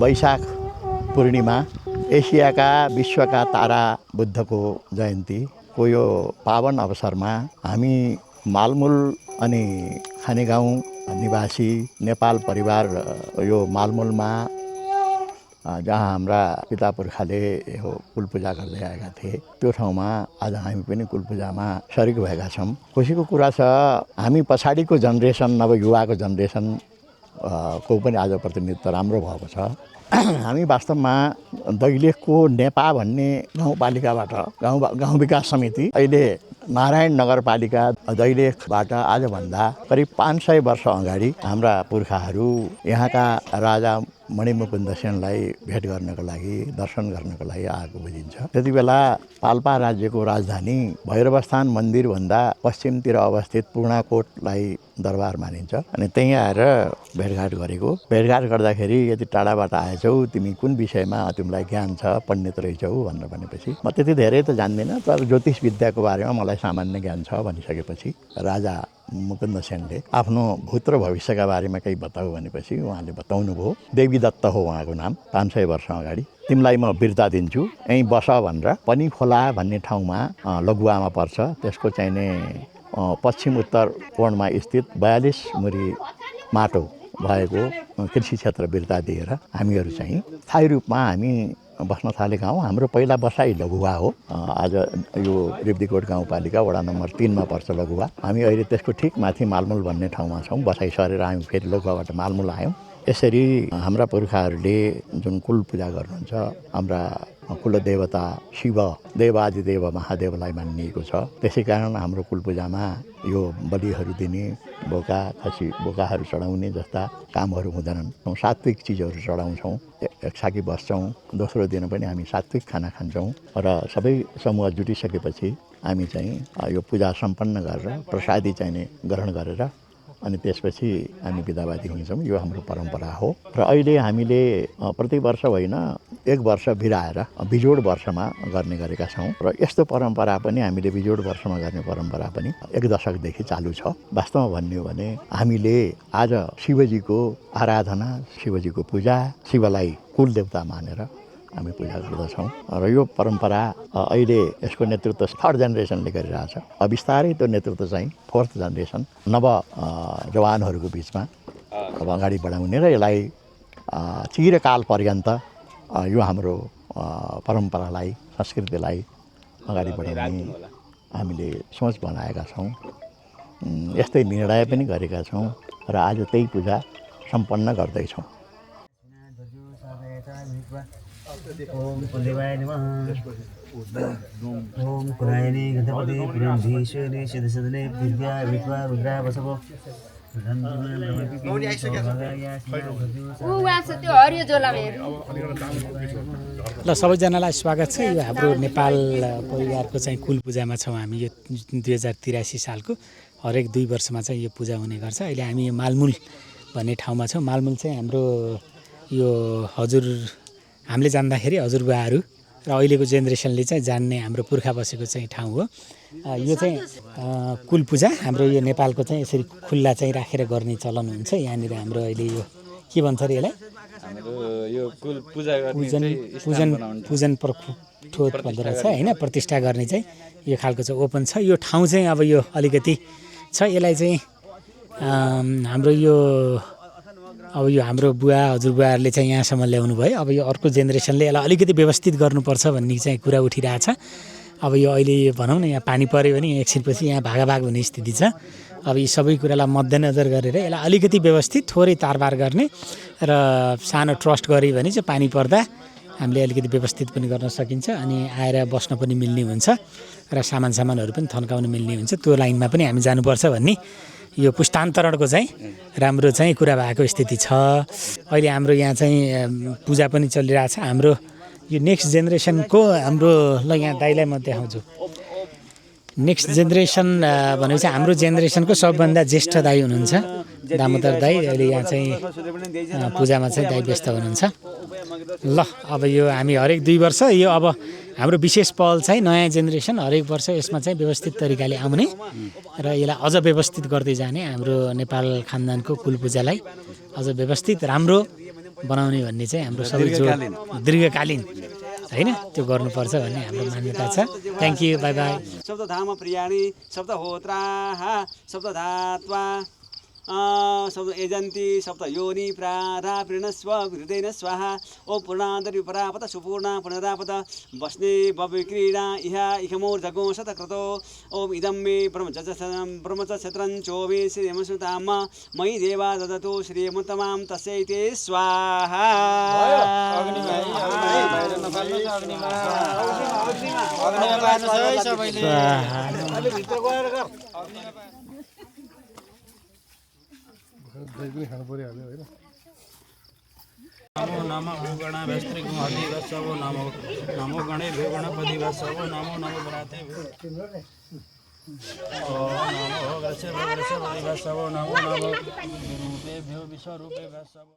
वैशाख पूर्णिमा एसियाका विश्वका तारा बुद्धको जयन्तीको यो पावन अवसरमा हामी मालमुल अनि खानेगाउँ निवासी नेपाल परिवार यो मालमुलमा जहाँ हाम्रा पिता पुर्खाले यो कुलपूजा गर्दै आएका थिए त्यो ठाउँमा आज हामी पनि कुलपूजामा सरिक भएका छौँ। खुसीको कुरा छ हामी पछाडिको जेनेरेसन नव युवाको जेनेरेसन को पनि आज प्रतिनिधित्व राम्रो भएको छ। हामी वास्तवमा दैलेखको नेपा भन्ने गाउँपालिकाबाट गाउँ विकास समिति अहिले नारायण नगरपालिका दैलेखबाट आजभन्दा करिब 500 वर्ष अगाडि हाम्रा पुर्खाहरू यहाँका राजा मणिमुकुन्द सेनलाई भेट गर्नको लागि दर्शन गर्नको लागि आएको बुझिन्छ। त्यति बेला पाल्पा राज्यको राजधानी भैरवस्थान मन्दिरभन्दा पश्चिमतिर अवस्थित पूर्णाकोटलाई दरबार मानिन्छ अनि त्यहीँ आएर भेटघाट गरेको। भेटघाट गर्दाखेरि यति टाढाबाट आएछौ तिमी कुन विषयमा तिमीलाई ज्ञान छ पण्डित रहेछौ भनेर भनेपछि म त्यति धेरै त जान्दिनँ तर ज्योतिष विद्याको बारेमा मलाई सामान्य ज्ञान छ भनिसकेपछि राजा मुकुन्द सेनले आफ्नो भूत र भविष्यका बारेमा केही बताऊ भनेपछि उहाँले बताउनु भयो। देवी दत्त हो उहाँको नाम। 500 वर्ष अगाडि तिमीलाई म बिर्ता दिन्छु यहीँ बस भनेर पनि खोला भन्ने ठाउँमा लघुवामा पर्छ। त्यसको चाहिने पश्चिम उत्तर कोणमा स्थित 42 मुरी माटो भएको कृषि क्षेत्र बिर्ता दिएर हामीहरू चाहिँ स्थायी रूपमा हामी बस्न थालेका हौँ। हाम्रो पहिला बसाइ लघुवा हो। आज यो रिब्दीकोट गाउँपालिका वडा नम्बर 3 मा पर्छ लघुवा। हामी अहिले त्यसको ठिक माथि मालमुल भन्ने ठाउँमा छौँ। बसाइ सरेर हामी फेरि लघुवाबाट मालमुल आयौँ। यसरी हाम्रा पुर्खाहरूले जुन कुल पूजा गर्नुहुन्छ हाम्रा कुलदेवता शिव देवादिदेव महादेवलाई मानिएको छ। त्यसै कारण हाम्रो कुल पूजामा यो बलिहरू दिने बोका खसी बोकाहरू चढाउने जस्ता कामहरू हुँदैनन्। सात्विक चिजहरू चढाउँछौँ, एकसाकी बस्छौँ। दोस्रो दिन पनि हामी सात्विक खाना खान्छौँ र सबै समूह जुटिसकेपछि हामी चाहिँ यो पूजा सम्पन्न गरेर प्रसादी चाहिने ग्रहण गरेर अनि त्यसपछि हामी बिदावादी हुन्छौँ। यो हाम्रो परम्परा हो र अहिले हामीले प्रति वर्ष होइन 1 वर्ष बिराएर बिजोड वर्षमा गर्ने गरेका छौँ र यस्तो परम्परा पनि हामीले बिजोड वर्षमा गर्ने परम्परा पनि 1 दशकदेखि चालु छ। वास्तवमा भन्ने हो भने हामीले आज शिवजीको आराधना शिवजीको पूजा शिवलाई कुलदेवता मानेर हामी पूजा गर्दछौँ र यो परम्परा अहिले यसको नेतृत्व 3rd जेनेरेसनले गरिरहेछ। बिस्तारै त्यो नेतृत्व चाहिँ 4th जेनेरेसन नव जवानहरूको बिचमा अब अगाडि बढाउने र यसलाई चिरकाल पर्यन्त यो हाम्रो परम्परालाई संस्कृतिलाई अगाडि बढाउने हामीले सोच बनाएका छौँ। यस्तै निर्णय पनि गरेका छौँ र आज त्यही पूजा सम्पन्न गर्दैछौँ। ओम कुलदेवाय नमः। ओम कुलायने गणपति पुरंधीश्वरे सिद्धसदने दिव्या विद्वा रुद्रा वसवो ल सबैजनालाई स्वागत छ। यो हाम्रो नेपाल परिवारको चाहिँ कुल पूजामा छौँ हामी। यो 2083 सालको हरेक 2 वर्षमा चाहिँ यो पूजा हुने गर्छ। अहिले हामी यो मालमुल भन्ने ठाउँमा छौँ। मालमुल चाहिँ हाम्रो यो हामीले जान्दाखेरि हजुरबुवाहरू र अहिलेको जेनेरेसनले चाहिँ जान्ने हाम्रो पुर्खा बसेको चाहिँ ठाउँ हो। यो चाहिँ कुल पूजा हाम्रो यो नेपालको चाहिँ यसरी खुल्ला चाहिँ राखेर गर्ने चलन हुन्छ। यहाँनिर हाम्रो अहिले यो के भन्छ अरे यसलाई यो कुल पूजा गर्ने पूजन प्रठोट भन्दो रहेछ होइन। प्रतिष्ठा गर्ने चाहिँ यो खालको चाहिँ ओपन छ। यो ठाउँ चाहिँ अब यो अलिकति छ। यसलाई चाहिँ हाम्रो हाम्रो बुवा हजुरबुवाहरूले चाहिँ यहाँसम्म ल्याउनु भयो। अब यो अर्को जेनेरेसनले यसलाई अलिकति व्यवस्थित गर्नुपर्छ भन्ने चाहिँ कुरा उठिरहेछ। अब यो अहिले भनौँ न यहाँ पानी पऱ्यो भने एकछिनपछि यहाँ भागाभाग हुने स्थिति छ। अब यी सबै कुरालाई मध्यनजर गरेर यसलाई अलिकति व्यवस्थित थोरै तारबार गर्ने र सानो ट्रस्ट गऱ्यो भने चाहिँ पानी पर्दा हामीले अलिकति व्यवस्थित पनि गर्न सकिन्छ अनि आएर बस्न पनि मिल्ने हुन्छ र सामानहरू पनि थन्काउन मिल्ने हुन्छ। त्यो लाइनमा पनि हामी जानुपर्छ भन्ने यो पुस्तान्तरणको चाहिँ राम्रो चाहिँ कुरा भएको स्थिति छ। अहिले हाम्रो यहाँ चाहिँ पूजा पनि चलिरहेछ। हाम्रो यो नेक्स्ट जेनेरेसनको हाम्रो ल यहाँ दाइलाई म देखाउँछु। नेक्स्ट जेनेरेसन भनेपछि हाम्रो जेनेरेसनको सबभन्दा ज्येष्ठ दाइ हुनुहुन्छ दामोदर दाइ। अहिले यहाँ चाहिँ पूजामा चाहिँ दाइ व्यस्त हुनुहुन्छ। ल अब यो हामी हरेक 2 वर्ष यो अब हाम्रो विशेष पहल चाहिँ नयाँ जेनेरेसन हरेक वर्ष यसमा चाहिँ व्यवस्थित तरिकाले आउने र यसलाई अझ व्यवस्थित गर्दै जाने। हाम्रो नेपाल खानदानको कुल पूजालाई अझ व्यवस्थित राम्रो बनाउने भन्ने चाहिँ हाम्रो सबै जोड दीर्घकालीन होइन त्यो गर्नुपर्छ भन्ने हाम्रो मान्यता छ। Thank you, bye bye. शब्दधाम प्रियाणि शब्दहोत्राः शब्दधात्वा शब्द एजन्ती शब्द योनि प्राधा प्रीणस्व हृदयन स्वाहा ओ पूर्णादरि परापत सुपूर्णा पुनरापत बस्ने भव्यक्रीडा इहा इखमूर्धगो शतक्रतो ओम इदं मे ब्रह्मचक्षत्रञ्चोमे श्रीयमसुताम मयि देवा ददतु श्रीयमुत्तमां तस्यैते स्वाहा। नमो नमः गणाभ्यस्त्रिगुहति वत्सवो नमो नमो गणेभ्यो गणपति वत्सवो नमो नमो व्रातेभ्यो नमो वृषभपति वत्सवो नमो नमो रूपेभ्यो विश्वरूपे वत्सवो।